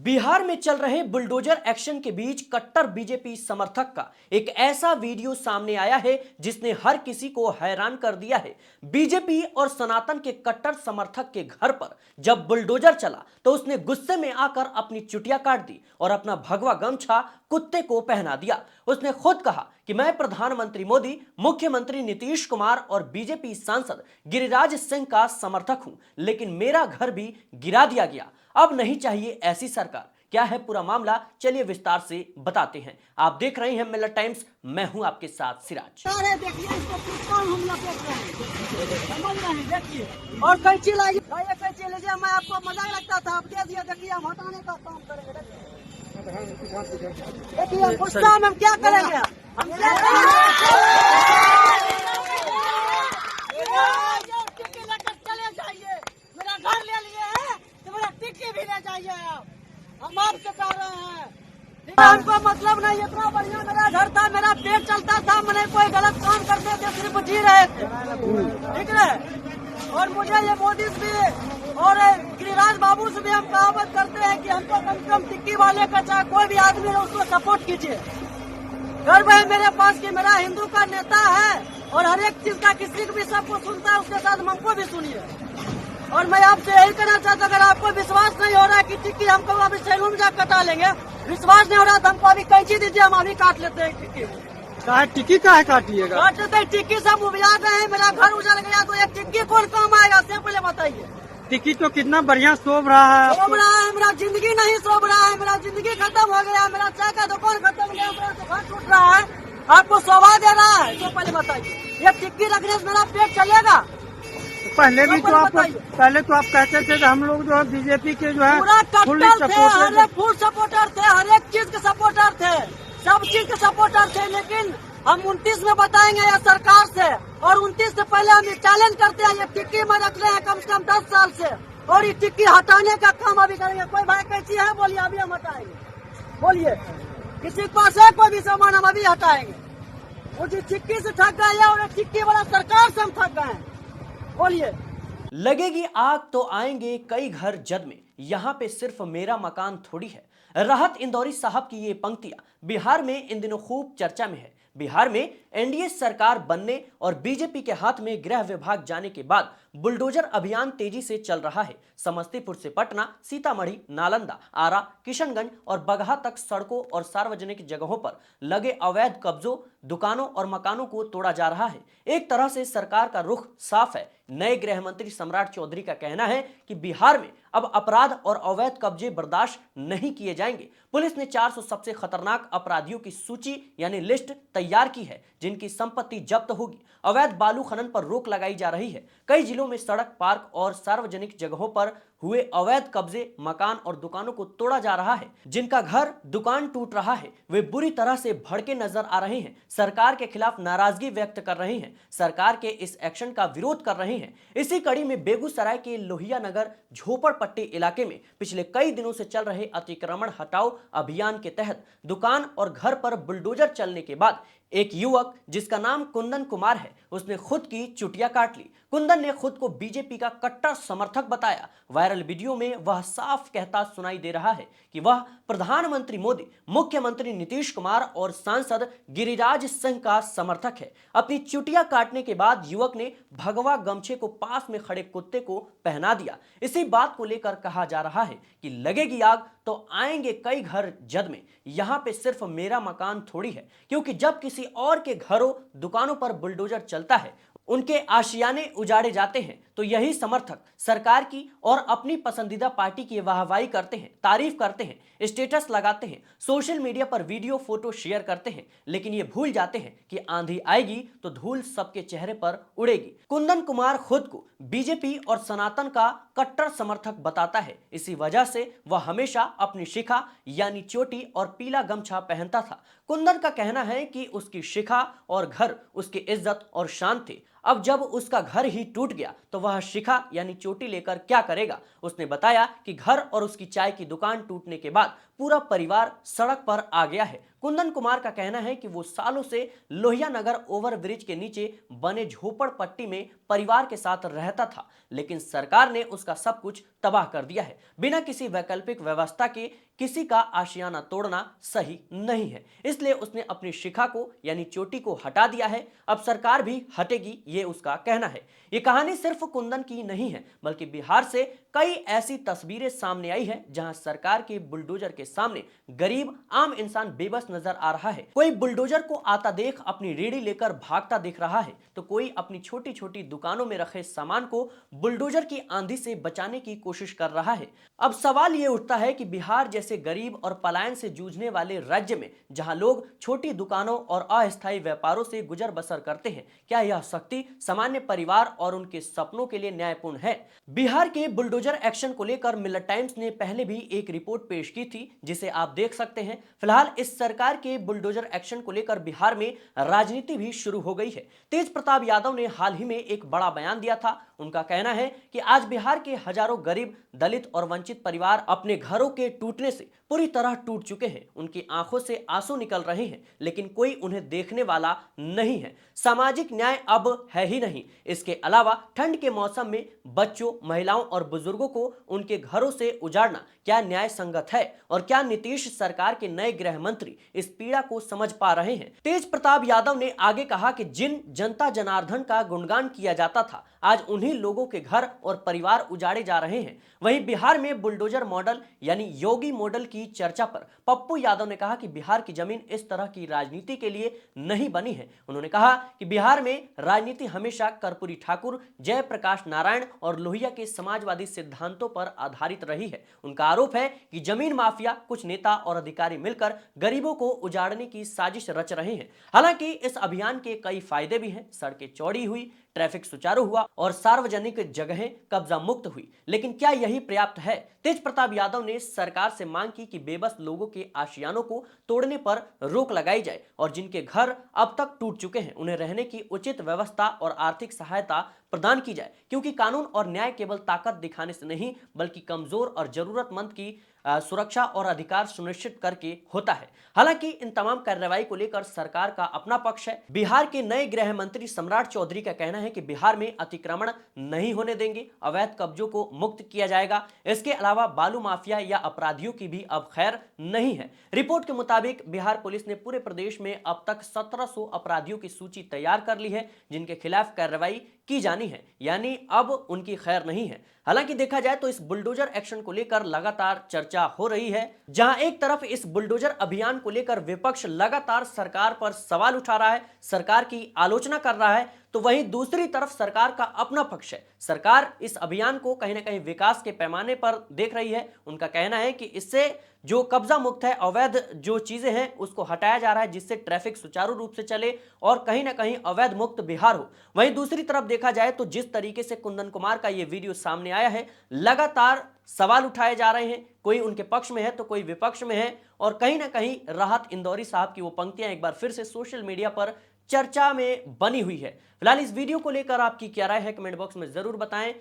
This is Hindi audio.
बिहार में चल रहे बुलडोजर एक्शन के बीच कट्टर बीजेपी समर्थक का एक ऐसा वीडियो सामने आया है जिसने हर किसी को हैरान कर दिया है। बीजेपी और सनातन के कट्टर समर्थक के घर पर जब बुलडोजर चला तो उसने गुस्से में आकर अपनी चुटिया काट दी और अपना भगवा गमछा कुत्ते को पहना दिया। उसने खुद कहा कि मैं प्रधानमंत्री मोदी, मुख्यमंत्री नीतीश कुमार और बीजेपी सांसद गिरिराज सिंह का समर्थक हूं, लेकिन मेरा घर भी गिरा दिया गया। अब नहीं चाहिए ऐसी सरकार। क्या है पूरा मामला, चलिए विस्तार से बताते हैं। आप देख रहे हैं मिलर टाइम्स, मैं हूं आपके साथ सिराज। देखिए इसको किस कौन हमला कर रहे हैं, समझ रहे हैं। देखिए और कैंची लाइए, कैंची लीजिए। मैं आपको मजाक लगता था, आप दे दिया। देखिए हम हटाने का काम करेंगे। देखिए हम गुस्सा में हम क्या करेंगे, हम क्या टिक्की लेकर चले जाइए। मेरा घर ले लिए है तो मेरा टिक्की भी ले जाइए। हम आपसे कह रहे हैं, हमको मतलब नहीं। इतना बढ़िया मेरा घर था, मेरा पेट चलता था, मैंने कोई गलत काम करते थे, सिर्फ जी रहे थे, ठीक है। और मुझे ये मोदी से और गिरिराज बाबू से भी हम कहावत करते हैं कि हमको कम से कम टिक्की वाले का चाहे कोई भी आदमी है उसको सपोर्ट कीजिए। गर्व है मेरे पास कि मेरा हिंदू का नेता है और हर एक चीज का किसी को भी सबको सुनता है, उसके साथ हमको भी सुनिए। और मैं आपसे यही कहना चाहता हूँ, अगर आपको विश्वास नहीं हो रहा है कि टिक्की हमको अभी सैलून में जाकर कटा लेंगे, विश्वास नहीं हो रहा तो हमको अभी कैंची दीजिए, हम अभी काट लेते हैं टिक्की। टिक्की का है काटिएगा? काट लेते हैं टिक्की। सब उबिया गए हैं, मेरा घर उजड़ गया तो एक टिक्की कौन काम आएगा, से पहले बताइए। टिक्की तो कितना बढ़िया शोभ रहा है। शोभ रहा है, मेरा जिंदगी नहीं शोभ रहा है, मेरा जिंदगी खत्म हो गया, मेरा चाय का दुकान खत्म हो गया, मेरा घर टूट रहा है। आपको शोभा दे रहा है, तो पहले बताइए। ये टिक्की रखने से मेरा पेट चलेगा? पहले भी तो आप कहते थे कि हम लोग जो है बीजेपी के जो है पूरा फुल कट्टर थे, सपोर्टर हर एक फुल सपोर्टर थे, हर एक चीज के सपोर्टर थे, सब चीज के सपोर्टर थे। लेकिन हम 29 में बताएंगे या सरकार से, और 29 से पहले हम ये चैलेंज करते हैं। ये टिक्की में रख ले हैं कम से कम 10 साल से, और ये टिक्की हटाने का काम अभी करेंगे। कोई भाई कैसी है बोलिए, अभी हम हटाएंगे। बोलिए किसी के पास है कोई भी सामान, हम अभी हटाएंगे। वो जो टिक्की से ठग गए हैं और टिक्की वाला सरकार से हम ठग गए हैं। बोलिए लगेगी आग तो आएंगे कई घर जद में, यहां पे सिर्फ मेरा मकान थोड़ी है। राहत इंदौरी साहब की ये पंक्तियां बिहार में इन दिनों खूब चर्चा में है। बिहार में एनडीए सरकार बनने और बीजेपी के हाथ में गृह विभाग जाने के बाद बुलडोजर अभियान तेजी से चल रहा है। समस्तीपुर से पटना, सीतामढ़ी, नालंदा, आरा, किशनगंज और बगहा तक सड़कों और सार्वजनिक जगहों पर लगे अवैध कब्जों, दुकानों और मकानों को तोड़ा जा रहा है। एक तरह से सरकार का रुख साफ है। नए गृह मंत्री सम्राट चौधरी का कहना है कि बिहार में अब अपराध और अवैध कब्जे बर्दाश्त नहीं किए जाएंगे। पुलिस ने 400 सबसे खतरनाक अपराधियों की सूची यानी लिस्ट तैयार की है, जिनकी संपत्ति जब्त होगी। अवैध बालू खनन पर रोक लगाई जा रही है। कई जिलों में सड़क, पार्क और सार्वजनिक जगहों पर हुए अवैध कब्जे, मकान और दुकानों को तोड़ा जा रहा है। जिनका घर, दुकान टूट रहा है, वे बुरी तरह से भड़के नजर आ रहे हैं। सरकार के खिलाफ नाराजगी व्यक्त कर रहे हैं, सरकार के इस एक्शन का विरोध कर रहे हैं। इसी कड़ी में बेगूसराय के लोहिया नगर झोपड़पट्टी इलाके में पिछले कई दिनों से चल रहे अतिक्रमण हटाओ अभियान के तहत दुकान और घर पर बुलडोजर चलने के बाद एक युवक जिसका नाम कुंदन कुमार है, उसने खुद की चुटिया काट ली। कुंदन ने खुद को बीजेपी का कट्टर समर्थक बताया। वायरल वीडियो में वह साफ कहता सुनाई दे रहा है कि वह प्रधानमंत्री मोदी, मुख्यमंत्री नीतीश कुमार और सांसद गिरिराज सिंह का समर्थक है। अपनी चुटिया काटने के बाद युवक ने भगवा गमछे को पास में खड़े कुत्ते को पहना दिया। इसी बात को लेकर कहा जा रहा है कि लगेगी आग तो आएंगे कई घर जद में, यहां पे सिर्फ मेरा मकान थोड़ी है। क्योंकि जब किसी और के घरों, दुकानों पर बुलडोजर चलता है, उनके आशियाने उजाड़े जाते हैं, तो यही समर्थक सरकार की और अपनी पसंदीदा पार्टी की वाहवाही करते हैं, तारीफ करते हैं, स्टेटस लगाते हैं, सोशल मीडिया पर वीडियो फोटो शेयर करते हैं। लेकिन ये भूल जाते हैं कि आंधी आएगी तो धूल सबके चेहरे पर उड़ेगी। कुंदन कुमार खुद को बीजेपी और सनातन का कट्टर समर्थक बताता है। इसी वजह से वह हमेशा अपनी शिखा यानी चोटी और पीला गमछा पहनता था। कुंदन का कहना है कि उसकी शिखा और घर उसकी इज्जत और शान थे। अब जब उसका घर ही टूट गया तो वह शिखा यानी चोटी लेकर क्या करेगा। उसने बताया कि घर और उसकी चाय की दुकान टूटने के बाद पूरा परिवार सड़क पर आ गया है। कुंदन कुमार का कहना है कि वो सालों से लोहिया नगर ओवरब्रिज के नीचे बने झोपड़पट्टी में परिवार के साथ रहता था, लेकिन सरकार ने उसका सब कुछ तबाह कर दिया है। बिना किसी वैकल्पिक व्यवस्था के किसी का आशियाना तोड़ना सही नहीं है, इसलिए उसने अपनी शिखा को यानी चोटी को हटा दिया है। अब सरकार भी हटेगी, ये उसका कहना है। ये कहानी सिर्फ कुंदन की नहीं है, बल्कि बिहार से कई ऐसी तस्वीरें सामने आई है जहां सरकार के बुलडोजर के सामने गरीब आम इंसान बेबस नजर आ रहा है। कोई बुलडोजर को आता देख अपनी रेडी लेकर भागता दिख रहा है, तो कोई अपनी छोटी छोटी दुकानों में रखे सामान को बुलडोजर की आंधी से बचाने की कोशिश कर रहा है। अब सवाल यह उठता है कि बिहार जैसे गरीब और पलायन से जूझने वाले राज्य में, जहां लोग छोटी दुकानों और अस्थायी व्यापारों से गुजर बसर करते हैं, क्या यह शक्ति सामान्य परिवार और उनके सपनों के लिए न्यायपूर्ण है? बिहार के बुलडोजर एक्शन को लेकर मिलर टाइम्स ने पहले भी एक रिपोर्ट पेश की थी, जिसे आप देख सकते हैं। फिलहाल इस सरकार के बुलडोजर एक्शन को लेकर बिहार में राजनीति भी शुरू हो गई है। तेज प्रताप यादव ने हाल ही में एक बड़ा बयान दिया था। उनका कहना है कि आज बिहार के हजारों गरीब, दलित और वंचित परिवार अपने घरों के टूटने से पूरी तरह टूट चुके हैं। उनकी आंखों से आंसू निकल रहे हैं, लेकिन कोई उन्हें देखने वाला नहीं है। सामाजिक न्याय अब है ही नहीं। इसके अलावा ठंड के मौसम में बच्चों, महिलाओं और बुजुर्गों को उनके घरों से उजाड़ना क्या न्याय संगत है? और क्या नीतीश सरकार के नए गृह मंत्री इस पीड़ा को समझ पा रहे हैं? तेज प्रताप यादव ने आगे कहा कि जिन जनता जनार्दन का गुणगान किया जाता था, आज उन्हीं लोगों के घर और परिवार उजाड़े जा रहे हैं। वहीं बिहार में बुलडोजर मॉडल यानी योगी मॉडल की चर्चा पर पप्पू यादव ने कहा कि बिहार की जमीन इस तरह की राजनीति के लिए नहीं बनी है। उन्होंने कहा कि बिहार में राजनीति हमेशा कर्पूरी ठाकुर, जयप्रकाश नारायण और लोहिया के समाजवादी सिद्धांतों पर आधारित रही है। उनका आरोप है कि जमीन माफिया, कुछ नेता और अधिकारी मिलकर गरीबों को उजाड़ने की साजिश रच रहे हैं। हालांकि इस अभियान के कई फायदे भी हैं। सड़कें चौड़ी हुई, ट्रैफिक सुचारू हुआ और सार्वजनिक जगहें कब्जा मुक्त हुई, लेकिन क्या यही पर्याप्त है? तेज प्रताप यादव ने सरकार से मांग की कि बेबस लोगों के आशियानों को तोड़ने पर रोक लगाई जाए और जिनके घर अब तक टूट चुके हैं, उन्हें रहने की उचित व्यवस्था और आर्थिक सहायता प्रदान की जाए, क्योंकि कानून और न्याय केवल ताकत दिखाने से नहीं, बल्कि कमजोर और जरूरतमंद की सुरक्षा और अधिकार सुनिश्चित करके होता है। हालांकि इन तमाम कार्रवाई को लेकर सरकार का अपना पक्ष है। बिहार के नए गृह मंत्री सम्राट चौधरी का कहना है कि बिहार में अतिक्रमण नहीं होने देंगे, अवैध कब्जों को मुक्त किया जाएगा। इसके अलावा बालू माफिया या अपराधियों की भी अब खैर नहीं है। रिपोर्ट के मुताबिक बिहार पुलिस ने पूरे प्रदेश में अब तक 1700 अपराधियों की सूची तैयार कर ली है, जिनके खिलाफ कार्रवाई की जानी है, यानी अब उनकी खैर नहीं है। हालांकि देखा जाए तो इस बुलडोजर एक्शन को लेकर लगातार चर्चा हो रही है। जहां एक तरफ इस बुलडोजर अभियान को लेकर विपक्ष लगातार सरकार पर सवाल उठा रहा है, सरकार की आलोचना कर रहा है, तो वहीं दूसरी तरफ सरकार का अपना पक्ष है। सरकार इस अभियान को कहीं ना कहीं विकास के पैमाने पर देख रही है। उनका कहना है कि इससे जो कब्जा मुक्त है, अवैध जो चीजें हैं उसको हटाया जा रहा है, जिससे ट्रैफिक सुचारू रूप से चले और कहीं ना कहीं अवैध मुक्त बिहार हो। वहीं दूसरी तरफ देखा जाए तो जिस तरीके से कुंदन कुमार का यह वीडियो सामने आया है, लगातार सवाल उठाए जा रहे हैं। कोई उनके पक्ष में है तो कोई विपक्ष में है, और कहीं ना कहीं राहत इंदौरी साहब की वो पंक्तियां एक बार फिर से सोशल मीडिया पर चर्चा में बनी हुई है। फिलहाल इस वीडियो को लेकर आपकी क्या राय है, कमेंट बॉक्स में जरूर बताएं।